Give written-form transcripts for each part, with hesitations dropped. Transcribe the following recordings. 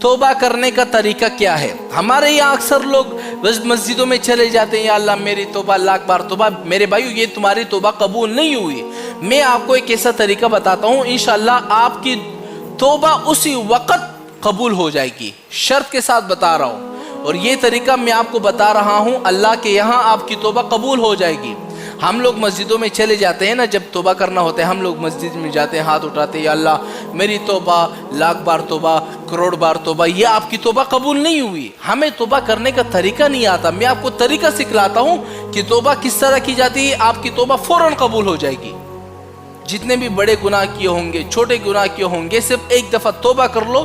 توبہ کرنے کا طریقہ کیا ہے؟ ہمارے یہاں اکثر لوگ بس مسجدوں میں چلے جاتے ہیں، یا اللہ میری توبہ، لاکھ بار توبہ۔ میرے بھائیو، یہ تمہاری توبہ قبول نہیں ہوئی۔ میں آپ کو ایک ایسا طریقہ بتاتا ہوں، انشاءاللہ آپ کی توبہ اسی وقت قبول ہو جائے گی، شرط کے ساتھ بتا رہا ہوں۔ اور یہ طریقہ میں آپ کو بتا رہا ہوں، اللہ کے یہاں آپ کی توبہ قبول ہو جائے گی۔ ہم لوگ مسجدوں میں چلے جاتے ہیں نا، جب توبہ کرنا ہوتا ہے ہم لوگ مسجد میں جاتے ہیں، ہاتھ اٹھاتے ہیں، یا اللہ میری توبہ، لاکھ بار توبہ، کروڑ بار توبہ۔ یہ آپ کی توبہ قبول نہیں ہوئی۔ ہمیں توبہ کرنے کا طریقہ نہیں آتا۔ میں آپ کو طریقہ سکھلاتا ہوں کہ توبہ کس طرح کی جاتی ہے، آپ کی توبہ فوراً قبول ہو جائے گی۔ جتنے بھی بڑے گناہ کیے ہوں گے، چھوٹے گناہ کیے ہوں گے، صرف ایک دفعہ توبہ کر لو،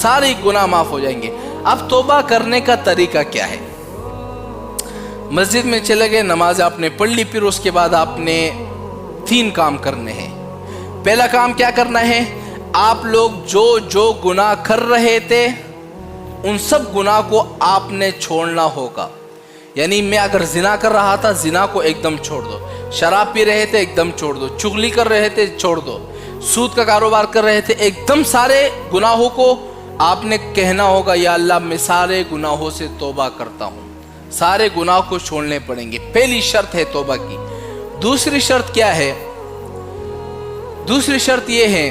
سارے گناہ معاف ہو جائیں گے۔ اب توبہ کرنے کا طریقہ کیا ہے؟ مسجد میں چلے گئے، نماز آپ نے پڑھ لی، پھر اس کے بعد آپ نے 3 کام کرنے ہیں۔ پہلا کام کیا کرنا ہے؟ آپ لوگ جو گناہ کر رہے تھے ان سب گناہ کو آپ نے چھوڑنا ہوگا۔ یعنی میں اگر زنا کر رہا تھا، زنا کو ایک دم چھوڑ دو۔ شراب پی رہے تھے، ایک دم چھوڑ دو۔ چغلی کر رہے تھے، چھوڑ دو۔ سود کا کاروبار کر رہے تھے، ایک دم سارے گناہوں کو آپ نے کہنا ہوگا، یا اللہ میں سارے گناہوں سے توبہ کرتا ہوں۔ سارے گناہ کو چھوڑنے پڑیں گے۔ پہلی شرط ہے توبہ کی۔ دوسری شرط کیا ہے؟ دوسری شرط یہ ہے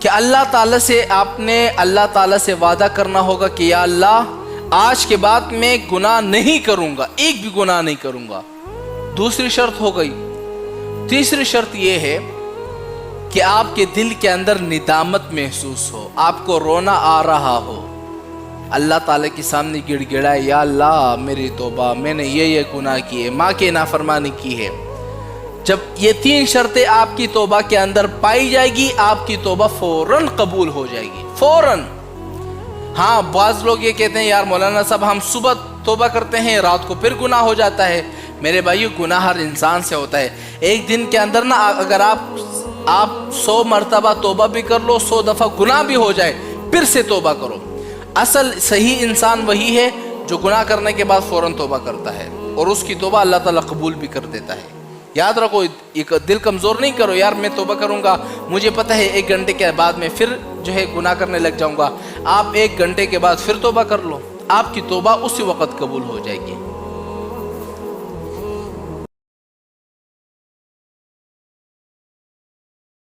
کہ اللہ تعالیٰ سے آپ نے اللہ تعالیٰ سے وعدہ کرنا ہوگا کہ یا اللہ آج کے بعد میں گناہ نہیں کروں گا، ایک بھی گناہ نہیں کروں گا۔ دوسری شرط ہو گئی۔ تیسری شرط یہ ہے کہ آپ کے دل کے اندر ندامت محسوس ہو، آپ کو رونا آ رہا ہو، اللہ تعالیٰ کے سامنے گڑ گڑائے، یا اللہ میری توبہ، میں نے یہ گناہ کیے، ماں کی نافرمانی کی ہے۔ جب یہ 3 شرطیں آپ کی توبہ کے اندر پائی جائے گی، آپ کی توبہ فوراً قبول ہو جائے گی، فوراً۔ ہاں، بعض لوگ یہ کہتے ہیں یار مولانا صاحب ہم صبح توبہ کرتے ہیں، رات کو پھر گناہ ہو جاتا ہے۔ میرے بھائیو، گناہ ہر انسان سے ہوتا ہے۔ ایک دن کے اندر نا اگر آپ 100 مرتبہ توبہ بھی کر لو، 100 دفعہ گناہ بھی ہو جائے، پھر سے توبہ کرو۔ اصل صحیح انسان وہی ہے جو گناہ کرنے کے بعد فوراً توبہ کرتا ہے، اور اس کی توبہ اللہ تعالیٰ قبول بھی کر دیتا ہے۔ یاد رکھو، دل کمزور نہیں کرو، یار میں توبہ کروں گا، مجھے پتہ ہے 1 گھنٹے کے بعد میں پھر جو ہے گناہ کرنے لگ جاؤں گا۔ آپ 1 گھنٹے کے بعد پھر توبہ کر لو، آپ کی توبہ اسی وقت قبول ہو جائے گی۔